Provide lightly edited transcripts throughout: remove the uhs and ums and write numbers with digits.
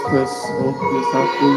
Tes oke satu.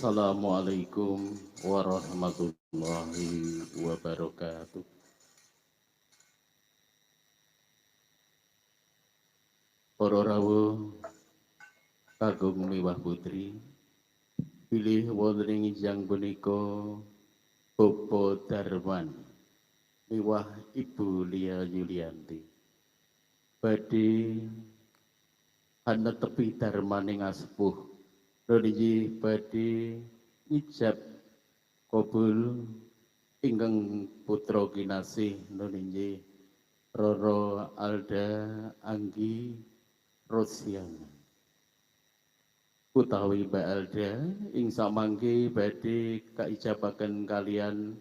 Assalamualaikum warahmatullahi wabarakatuh. Para rawuh kagum miwah putri, pilih wonten ing injang punika Bapak Darman miwah Ibu Lia Yulianti. Badhe hanetepi darmaning asepuh Nuniji badhe ijab kabul ingkang putra kinasih nuniji Roro Alda Anggi Rosiana utawi Mbak Alda ing samangke badhe kaijabaken kalian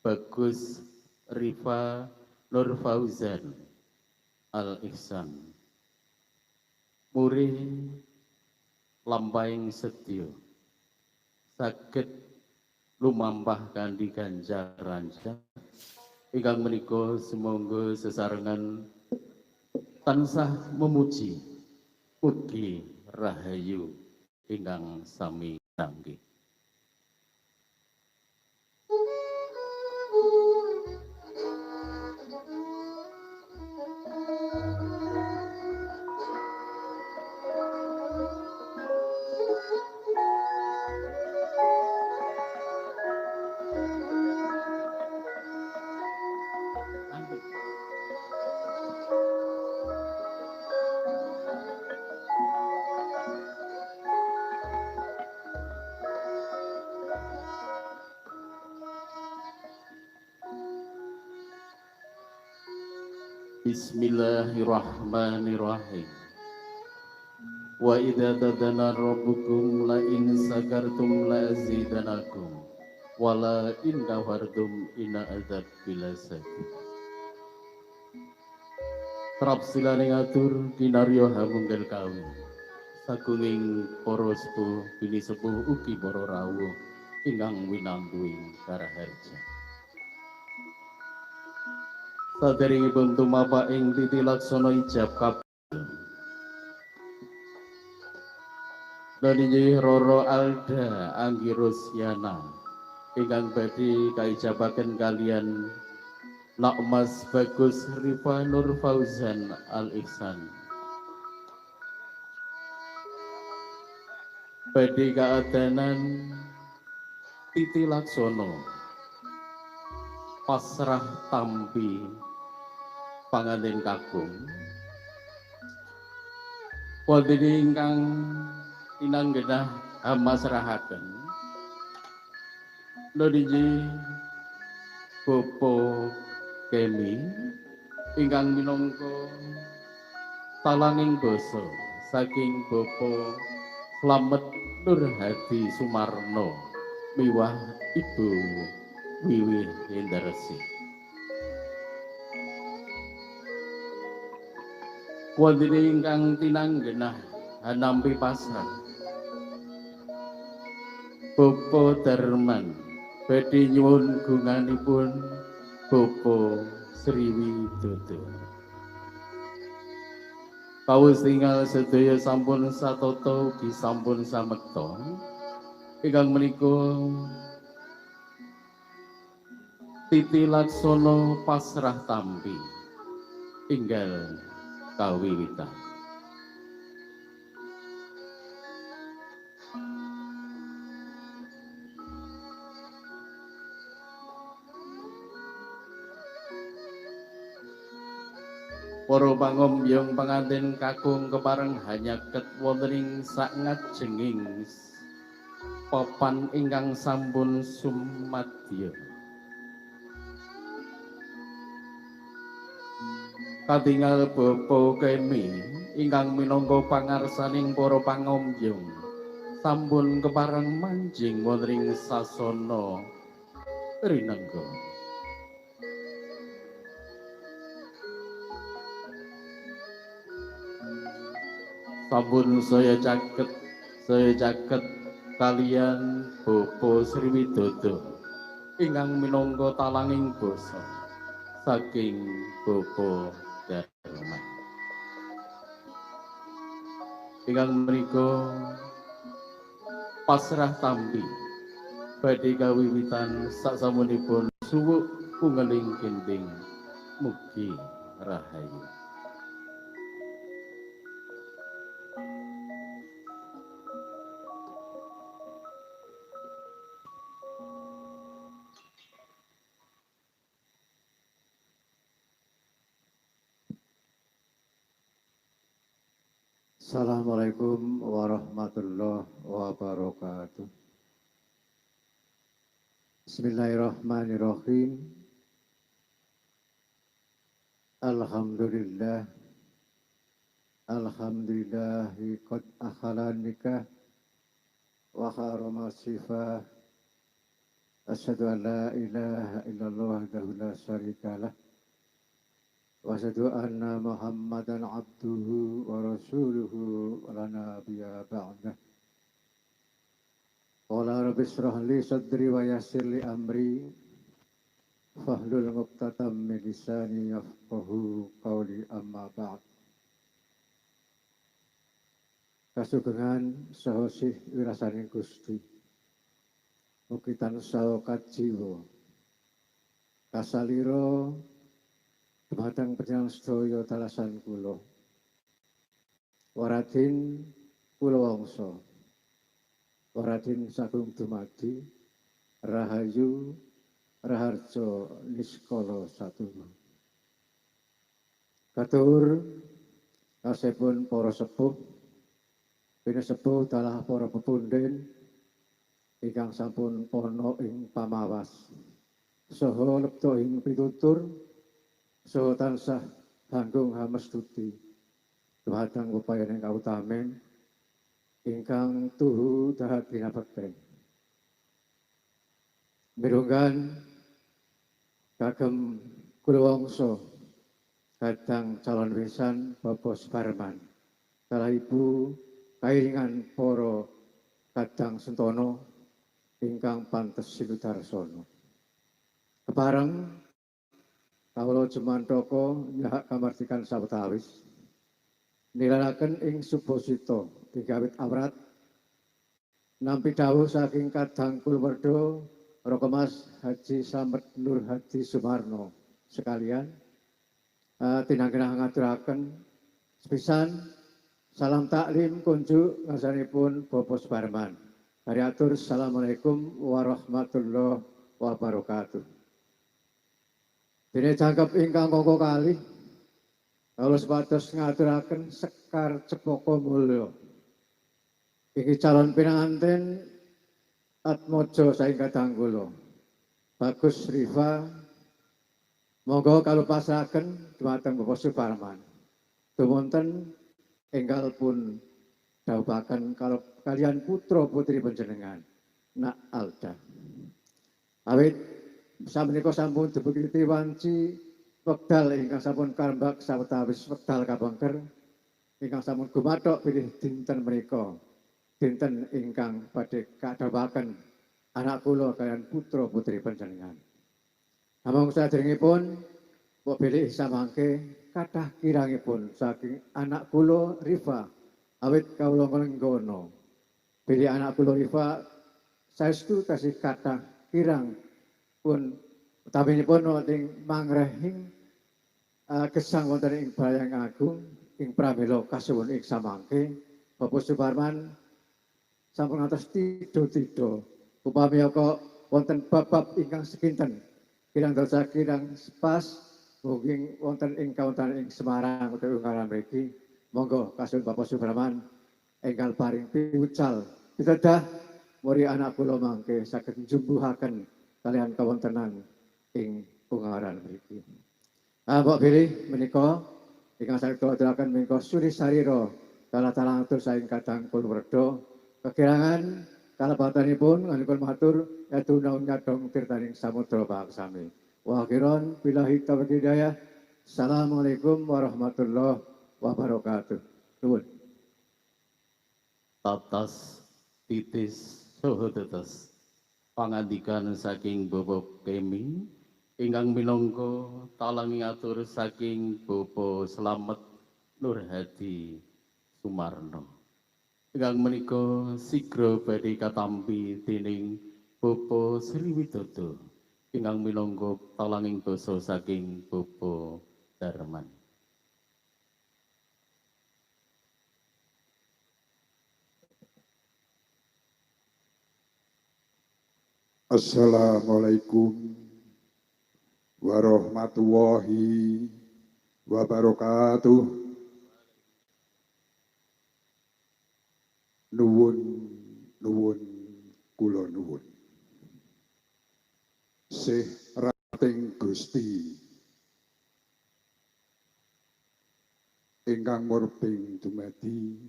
Bagus Rifa Nur Fauzan Al Ihsan. Murid lampahing sedya saged lumampah kanthi ganjaran ingkang menika sumangga sesarengan tansah memuji mugi rahayu ingkang sami nangge. Bismillahirrahmanirrahim. Wa idza tadana rabbukum la in sakartum la azidanakum wa la in kafartum inna adzab bilasad. Trap silane ngatur kinarya hamungkel kaum sagunging para sepuh bini sepuh ugi para rawuh ingkang winangguing karaharja. Saderengipun tumapa ing titi laksana ijab kabul. Daninyi Roro Alda Anggirusyana ingkang badhe kaijabaken kalian Nakmas Bagus Rifa Nur Fauzan Al Ihsan. Badhe kaadanan titi laksana pasrah tampi panganten kakung wonten ingkang inanggenah amasrahaken Nodiji Bopo Kemi ingkang minangka talanging basa saking Bopo Slamet Nur Hadi Sumarno miwah Ibu Wiwih Indarsi. Wonten ingkang tinanggenah nampi pasrah Bopo Darman badhe nyuwun gunganipun Bopo Sriwidodo. Kawus tinggal sedaya sampun satata ugi sampun samekta ingkang menika titi laksana pasrah tampi inggal kawiwitan. Para pangombyong panganten kakung kepareng hanyaket wonten ing sangajenging papan ingkang sampun sumadya. Katingal Bopo Kemi ingkang minangka pangarsaning para pangombyong sampun kepareng manjing wonten ing sasana rinengga. Sampun saya caket kalian Bopo Sriwidodo ingkang minangka talanging basa saking Bopo Darman. Ingkang menika pasrah tampi badhe kawiwitan sasampunipun suwuk pungeling kinting mugi rahayu. Assalamualaikum warahmatullahi wabarakatuh. Bismillahirrahmanirrahim. Alhamdulillah. Alhamdulillahi qad akhalan nikah wa harama sifah. Asyhadu an la ilaha illallah wahdahu la syarikalah. Wa asyhadu anna Muhammadan abduhu wa rasuluhu wa la nabiyya ba'dah. Rabbi shrah li sadri wa yassir li amri fahlul 'uqdatam min lisani yafqahu qawli amma ba'd. Kasugengan saha sih wirasaning Gusti. Mugi tansah kajiwa kasalira dumateng panjenengan sedaya dalasan kula. Waradin kula wangsa. Waradin sagung dumadi rahayu raharja niskala satunggal. Katur kasebun para sepuh pinasepuh dalah para pepundhen ingkang sampun ana ing pamawas saha lebda ing pitutur saha tansah hanggung hamestuti dumateng pepayaning kautamen ingkang tuhu dahat dinabekten. Mirunggan kagem kula wangsa kadang calon wisan Bapak Suparman salah ibu kairingan para kadang sentono ingkang pantes sinudarsana. Kepareng kawula jemantaka nyahak kamardikan sawetawis nilaraken ing Subhasita digawit awrat nampi dawuh saking kadang kulawarga Rokemas Haji Slamet Nur Hadi Sumarno sekalian tinanggenah ngaturaken sepisan salam taklim kunjuk ngasanipun Bapak Suparman. Hariatur assalamualaikum warahmatullahi wabarakatuh. Dene jangkep ingkang koko kalih kawula sepados ngaturaken sekar cepaka mulya. Iki calon pinanganten Atmaja saking kadang kula. Bagus Rifa monggo kalupasraken dhumateng Bapak Suparman. Dumunten enggal pun dawuhaken kalian putra putri panjenengan Nak Alda. Awit samenika sampun dibukti wanci wekdal ingkang sampun karembak sawetawis wekdal kapengker ingkang sampun gumathok bilih dinten menika. Dinten ingkang badhe kadhawuhaken anak kula kalian putra putri panjenengan. Namung saderengipun mbok bilih samangke kathah kirangipun saking anak kula Rifa awit kawula nglenggono. Bilih anak kula Rifa saestu tasih kathah kirang pun utaminipun wonten mangrehing gesang wonten ing Balayang Agung ing pramila kasuwun ing samangke Bapak Suparman sampun ngantos tida-tida upami kok wonten bab-bab ingkang sekinten kirang dosa kirang pas mugi wonten ing kawonten ing Semarang utawi Ungaran mriki monggo kasuwun Bapak Suparman enggal paring piwucal pitedah muri anak kula mangke saged njumbuhaken kalian kawontenan ing Ungaran mriki. Mbok bilih menika ingkang saged kula aturaken menika suri sarira kala-kala atur saking kadang kulawarga kekirangan kalebatanipun nganipun matur yaduna nyadong tirtaning samudra paksami. Wa akhiran billahi taufiq hidayah. Assalamualaikum warahmatullahi wabarakatuh. Nuwun. Tatas titis saha tetes pangandikan saking Bapak Kemi ingkang minangka talangi atur saking Bapak Slamet Nur Hadi Sumarno. Ingkang menika sigra badhe katampi dening Bapak Sriwidodo ingkang minangka talanging basa saking Bapak Darman. Assalamualaikum warahmatullahi wabarakatuh. Nuwun kula nuwun. Sih rating Gusti ingkang murbing dumadi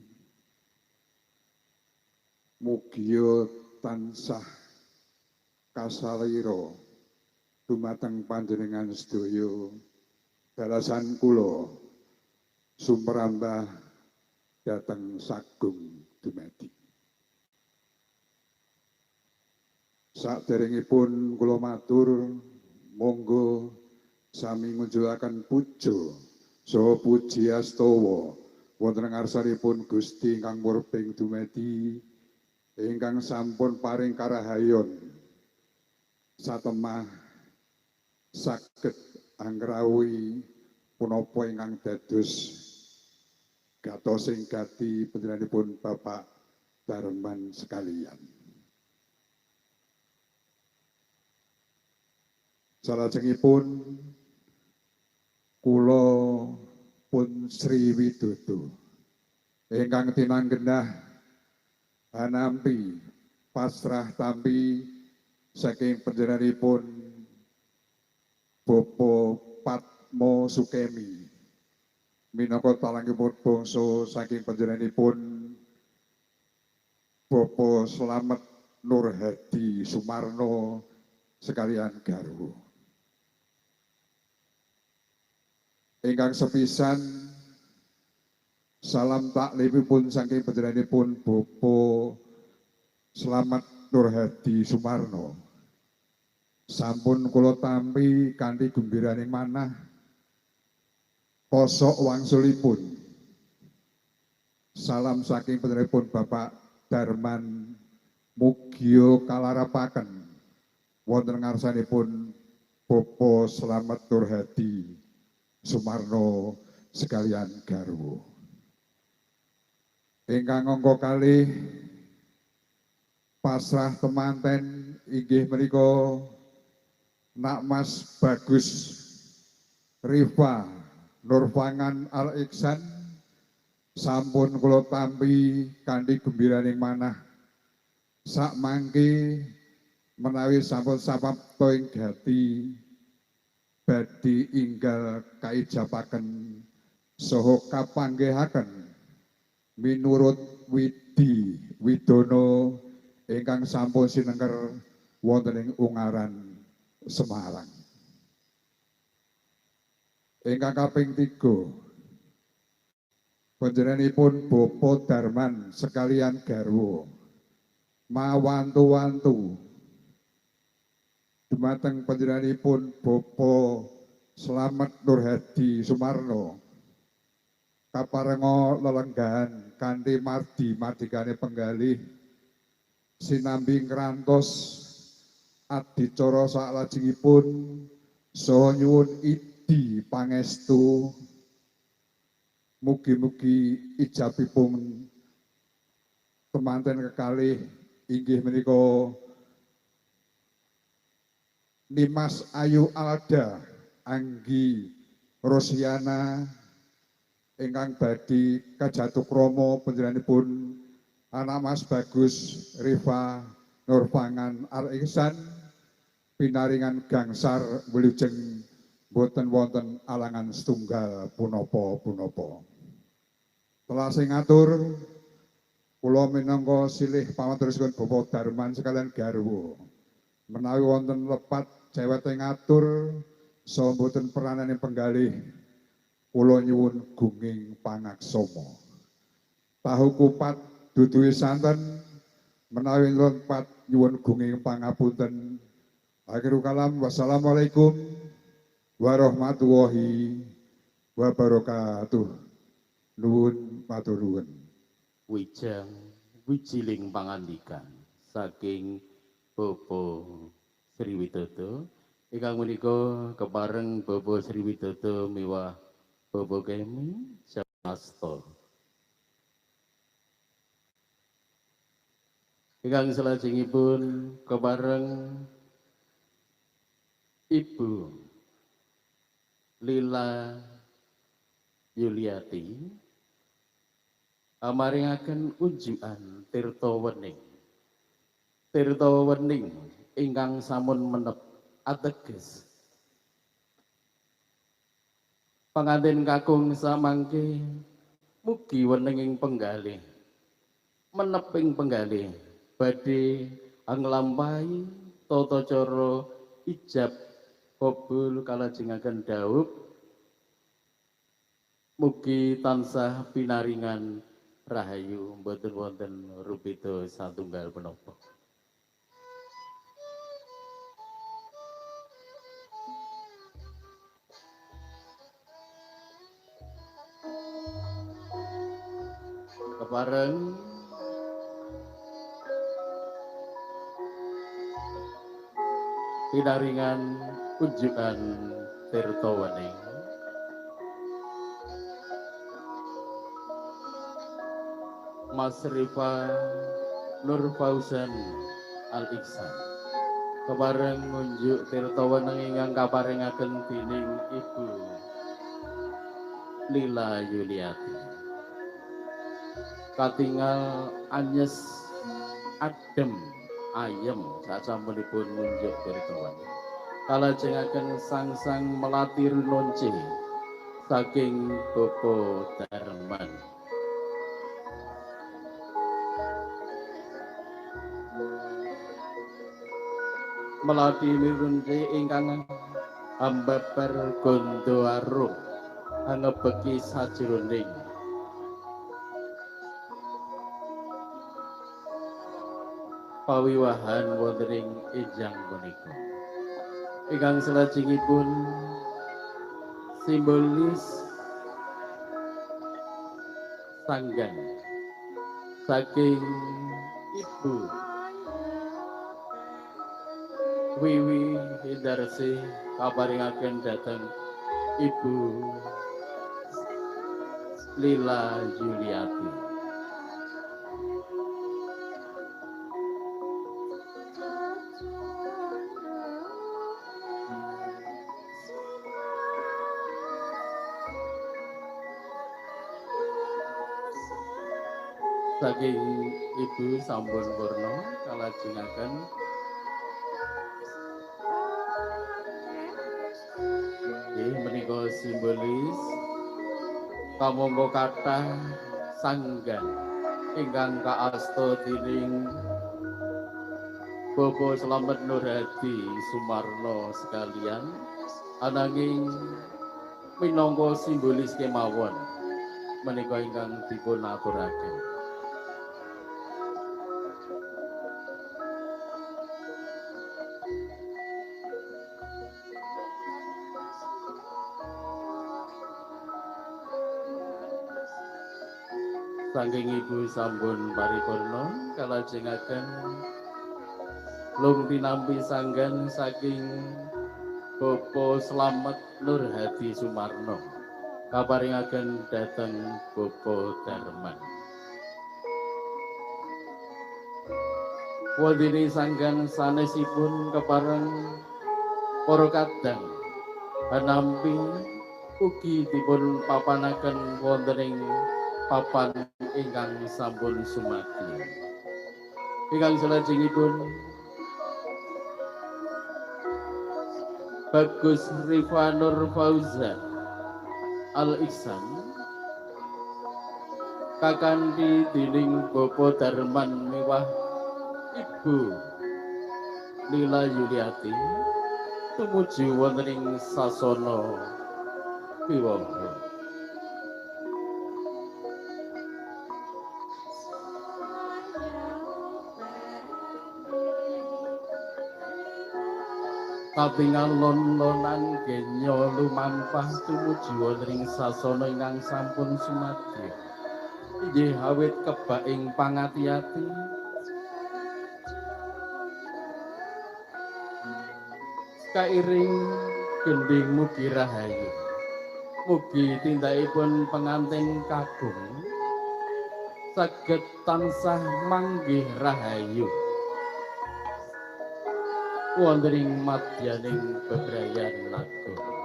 mugia tansah kasalira dumateng panjenengan sedaya dalasan kula sumrambah dhateng sagung dumadi. Saderengipun kula matur monggo sami ngunjulaken puja saha puji astawa wonten ngarsanipun Gusti ingkang murbeng dumedi ingkang sampun paring karahayon satemah saged anggrawi punapa ingkang dados gatosing gati panjenenganipun Bapak Darman sekalian. Salajengipun kula pun Sri Widodo ingkang tinanggenah hanampi pasrah tampi saking panjenenganipun Bapak Patmo Sukemi minangka talangipun bangsa saking panjenenganipun Bapak Slamet Nur Hadi Sumarno sekalian garwa. Ingkang sepisan salam taklimipun saking panjenenganipun Bapak Slamet Nur Hadi Sumarno. Sampun kula tampi kanthi gembiraning manah kosok wangsulipun. Salam saking panjenenganipun Bapak Darman mugia kalarapaken wonten ngarsanipun Bapak Slamet Nur Hadi Sumarno sekalian garwa. Ingkang angka kalih pasrah temanten inggih menika Nak Mas Bagus Rifa Nurfangan Al Iksan sampun kula tampi kanthi gembiraning manah sak mangke menawi sampun sapapta ing gati badhe inggal kaijapaken saha kapanggihaken minurut Widi Widono ingkang sampun sinengker wonten ing Ungaran Semarang. Ingkang kaping 3 panjenenganipun Bapak Darman sekalian garwa mawantu-wantu dumateng panjenenganipun Bapak Slamet Nur Hadi Sumarno kaparenga lelenggahan kanthi mardi-mardikane penggalih sinambi ngrantos adicara saklajengipun saha nyuwun idi pangestu mugi-mugi ijabipun temanten kekalih inggih menika Nimas Ayu Alda Anggi Rosiana ingkang badhe kajatukrama panjenenganipun anak Mas Bagus Rifa Nurfangan Al Ihsan pinaringan gangsar wilujeng boten wonten alangan setunggal punapa-punapa. Telasih ngatur kula minangka silih pawanturisipun Bapak Darman sekalian garwa menawi wonten lepat cewete ngatur saha mboten peranan penggalih kula nyuwun gunging pangaksama. Tahu kupat duduhi santen menawi lepat nyuwun gunging pangapunten. Akhirul kalam wassalamualaikum warahmatullahi wabarakatuh. Nuwun matur nuwun. Wijang wijiling pangandikan saking Bapak Sri Widodo ingkang menika kepareng Bapak Sri Widodo miwah Bapak Kemi Syamasta. Ingkang salajengipun kepareng Ibu Lila Yuliati amaringaken unjukan tirta wening. Tirta wening ingkang sampun menep ateges panganten kakung samangke mugi wening ing penggalih menep ing penggalih badhe anglampahi tata cara ijab kabul kalajengaken dhawuh mugi tansah pinaringan rahayu mboten wonten rupita satunggal menapa. kepareng pinaringan kunjungan tirta wening Mas Rifa Nur Fauzan Al Iksan kepareng ngunjuk tirta wening ingkang kaparingaken dening Ibu Lila Yuliati katingal anyes adem ayem sasampunipun ngunjuk tirta wening kalajengaken sang melati runonce saking Bopo Darman melati runonce ingkang ambabar gondo arum angebeki sajroning pawiwahan wonten enjang punika ingkang salajengipun simbolis sanggan saking Ibu Wiwi Indarsi kaparingaken dhateng Ibu Lila Yuliati saking Ibu sampun purna kalajengaken menika simbolis kamangka kathah sanggan ingkang kaasta dening Bopo Slamet Nurhadi Sumarno sekalian ananging minangka simbolis kemawon menika ingkang dipun aturaken saking Ibu sampun paripurna kalajengaken lung tinampi sanggan saking Bopo Slamet Nurhadi Sumarno kaparingaken dhateng Bopo Darman wondene sanggan sanesipun kepareng para kadang anampi ugi dipun papanaken wonten ing papan ingkang sampun sumati ingkang salajengipun Bagus Rifa Nur Fauzan Al Iksan kakanthi dening Bopo Darman miwah Ibu Lila Yuliati tumuju wonten ing sasana wiwaha katingal lon-lonan genya lumampah tumuju wonten ing sasana ingkang sampun sumadi inggih awit kebak ing pangati-ati kairing gending mugi rahayu mugi tindakipun pengantin kakung saged tansah manggih rahayu wonten ing madyaning bebrayan nagara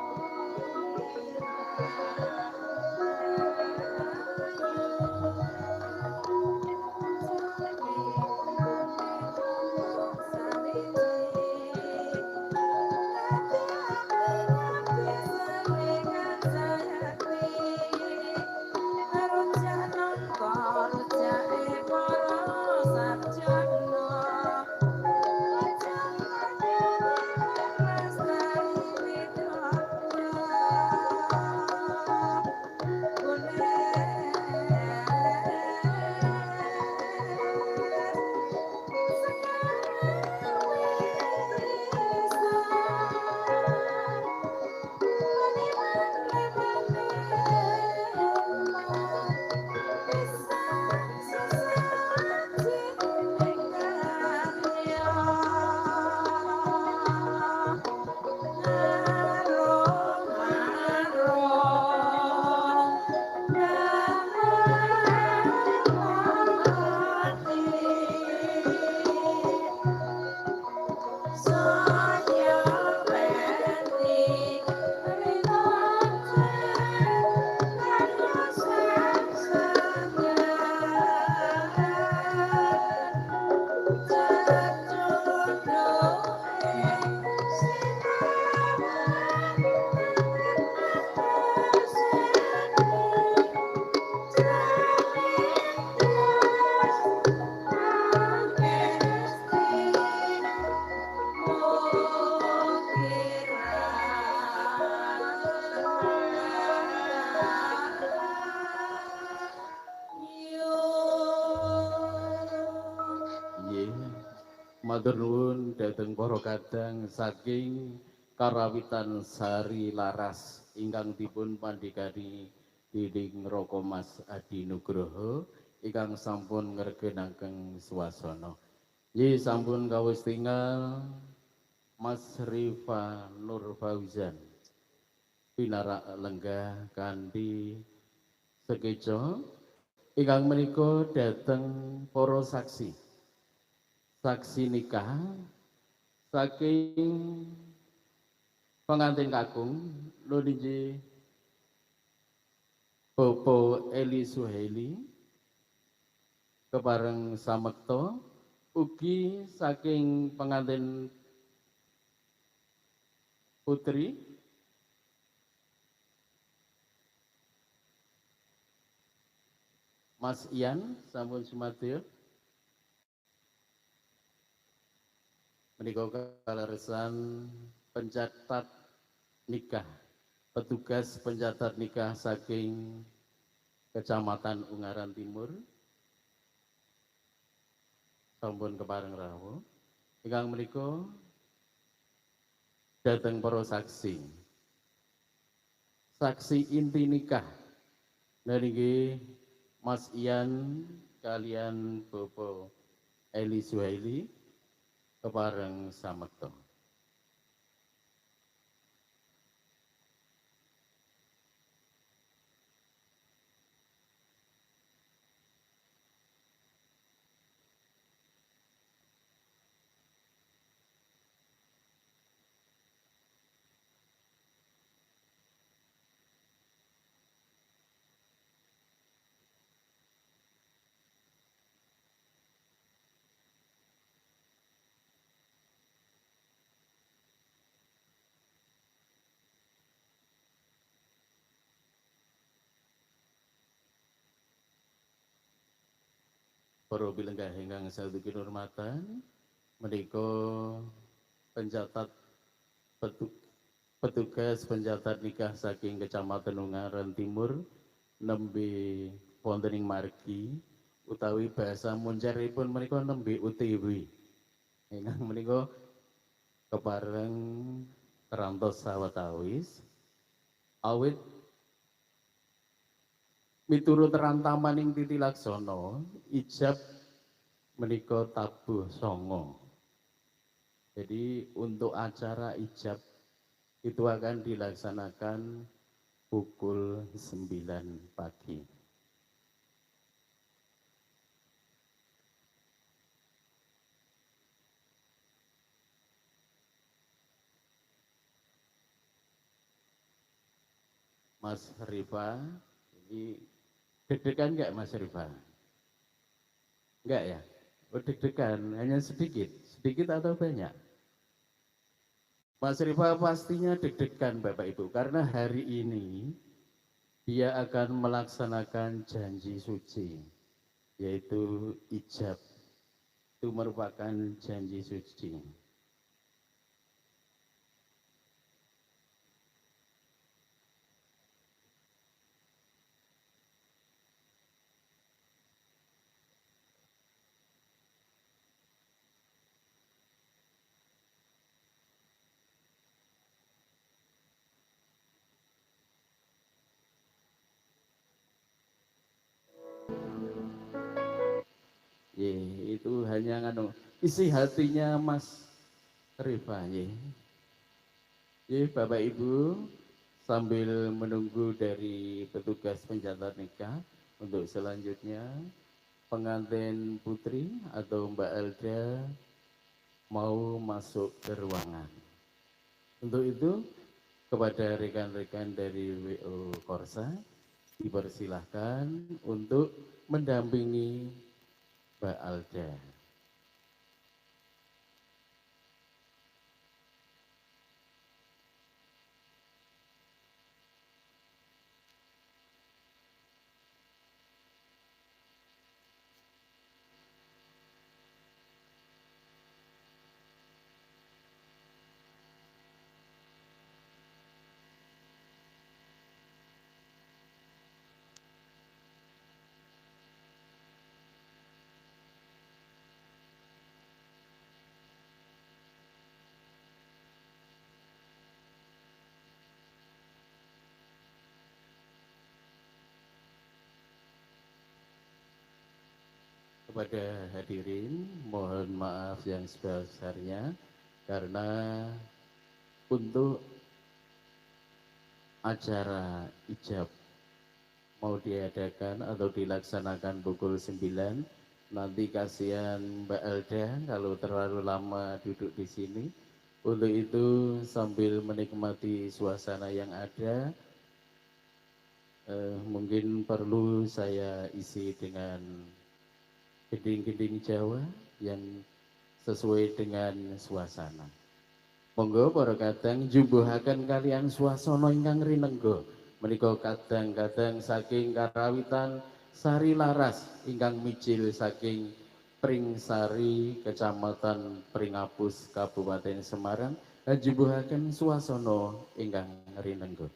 Matur nuwun dhateng para kadang saking karawitan Sari Laras ingkang dipun pandhikani dening Raka Mas Adi Nugroho ingkang sampun ngregenaken swasana. Nggih sampun kawis tingal Mas Rifa Nur Fauzan pinarak lenggah kanthi sekeca ingkang menika dhateng para saksi. Saksi nikah saking pengantin kakung Nuniji Bopo Eli Suhaili kebareng samekta ugi saking pengantin putri Mas Ian sampun sumadyo menika kaleresan pencatat nikah, petugas pencatat nikah saking Kecamatan Ungaran Timur sampun kepareng rawuh ingkang menika dhateng para saksi. Saksi inti nikah niki Mas Ian kalian Bopo Eli Suhaili kepareng samekta. Para bilenggah ingkang sadugi hormatan menika pencatat petugas pencatat nikah saking Kecamatan Ungaran Timur nembe wonten ing margi utawi bahasa munjaripun menika nembe UTW ingkang menika kepareng kerantos sawetawis awit miturut rantamaning titi laksana ijab menika tabuh songo. Jadi untuk acara ijab itu akan dilaksanakan pukul 9 pagi. Mas Rifa, ini deg-degan nggak Mas Rifa? Enggak ya? Oh, deg-degan, hanya sedikit. Sedikit atau banyak? Mas Rifa pastinya deg-degan Bapak Ibu, karena hari ini dia akan melaksanakan janji suci, yaitu ijab. Itu merupakan janji suci. Itu hanya nganu isi hatinya Mas Rifa. Bapak Ibu sambil menunggu dari petugas pencatat nikah untuk selanjutnya pengantin putri atau Mbak Elda mau masuk ke ruangan. Untuk itu kepada rekan-rekan dari WO Korsa dipersilahkan untuk mendampingi Mbak Alda. Kepada hadirin, mohon maaf yang sebesar-besarnya karena untuk acara ijab mau diadakan atau dilaksanakan pukul 9. Nanti kasihan Mbak Elda kalau terlalu lama duduk di sini. Untuk itu sambil menikmati suasana yang ada, mungkin perlu saya isi dengan gending-gending Jawa yang sesuai dengan suasana. Monggo para kadang jumbuhaken kalian swasana ingkang rinengga. Menika kadang-kadang saking karawitan Sari Laras ingkang mijil saking Pringsari, Kecamatan Pringapus, Kabupaten Semarang, jumbuhaken swasana ingkang rinengga.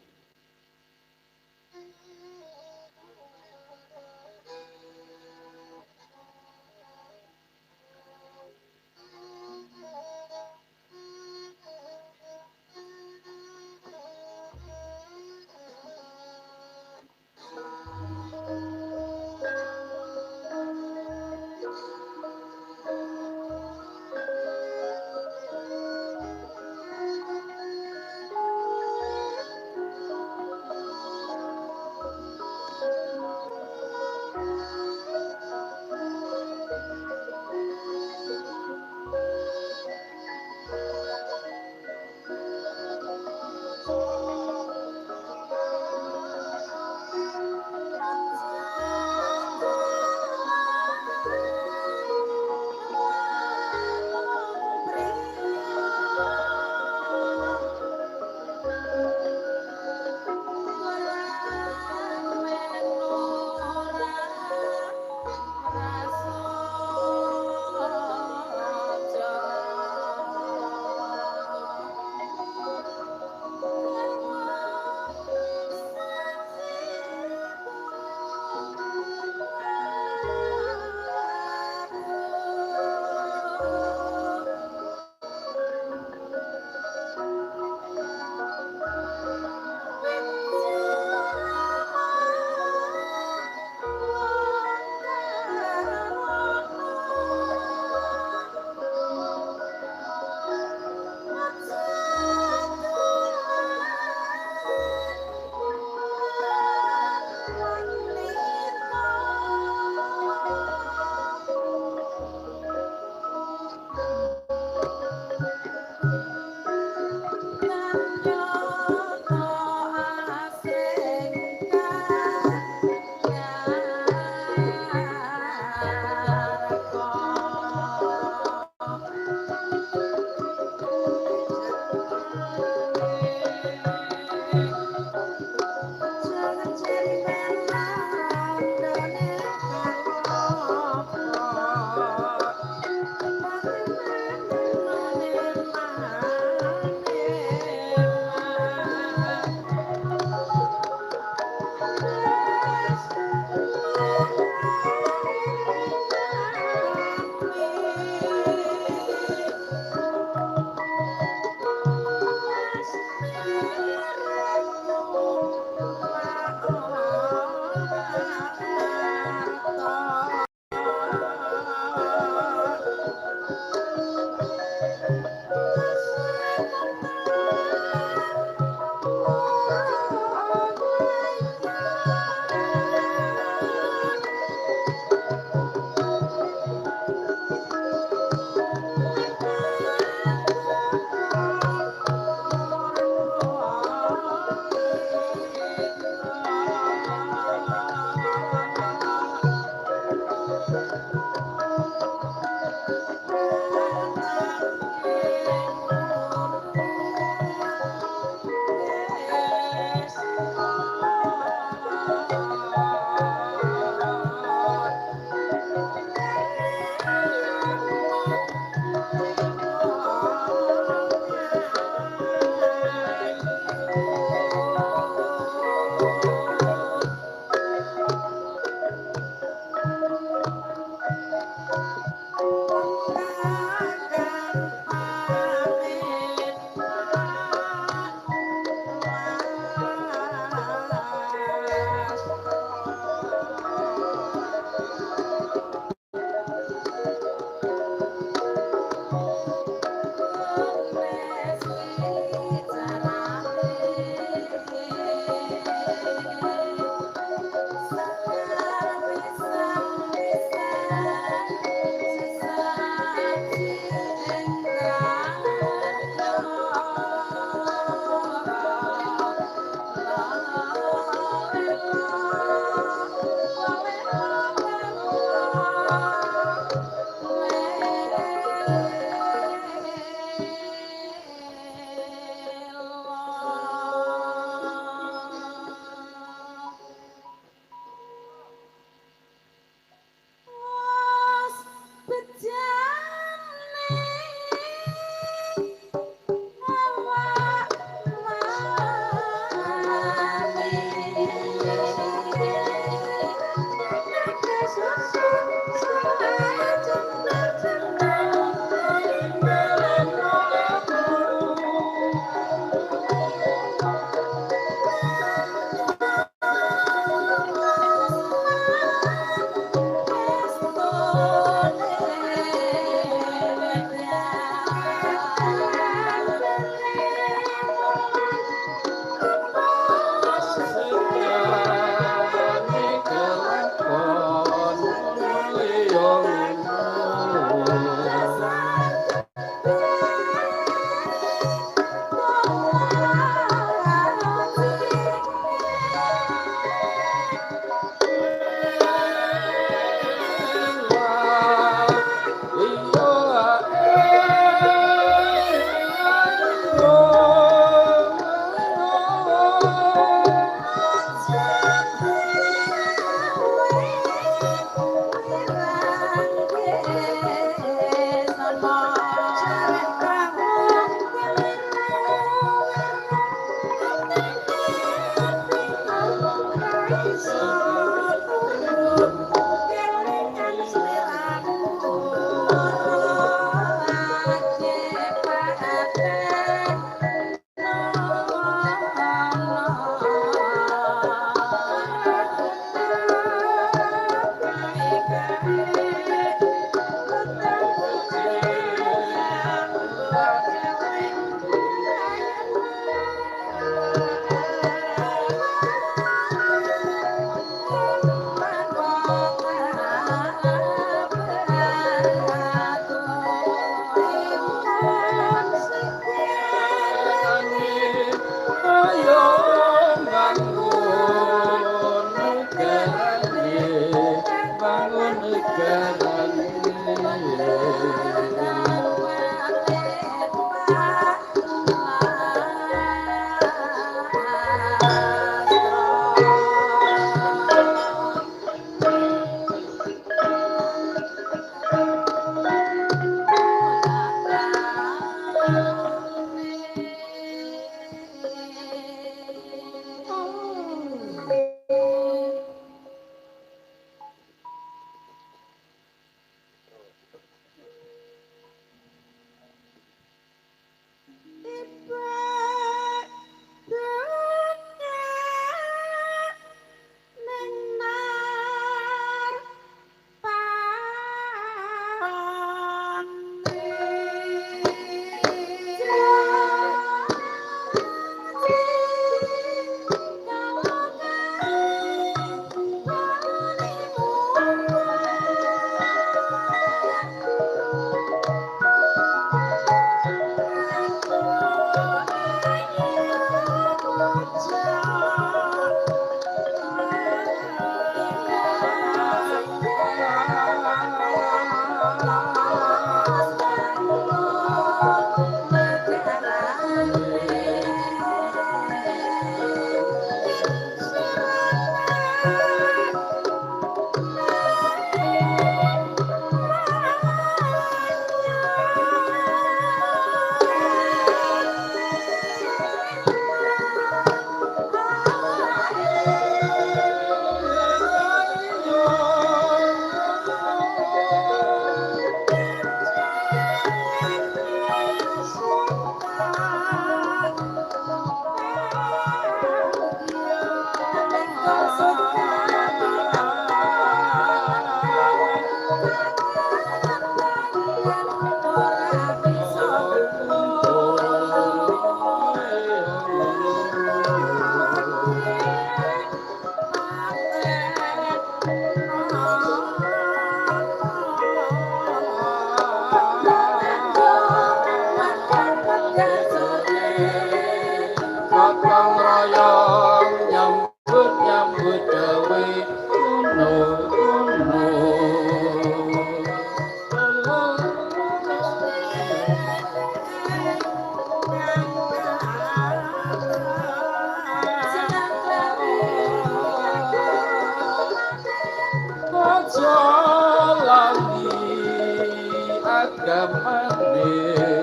gamane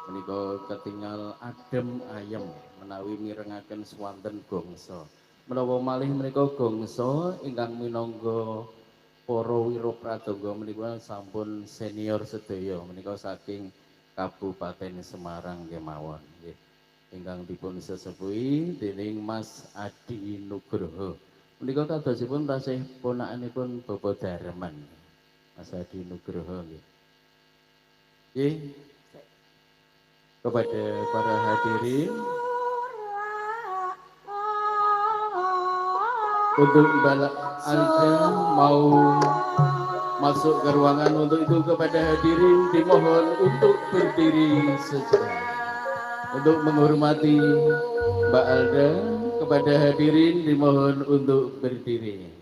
menika ketinggal adem ayem menawi mirengaken swanten gongso. Menawa malih menika gongso ingkang minangka para wira pradonga menika sampun senior sedaya menika saking Kabupaten Semarang kemawon nggih. Ingkang dipun sesepuhi dening Mas Adi Nugroho. Menika kadosipun tasih ponakanipun Bapak Darman. Mas Adi Nugroho nggih. Nggih. Kepada para hadirin untuk Mbak Alda mau masuk ke ruangan, untuk itu kepada hadirin dimohon untuk berdiri sejenak untuk menghormati Mbak Alda. Kepada hadirin dimohon untuk berdiri.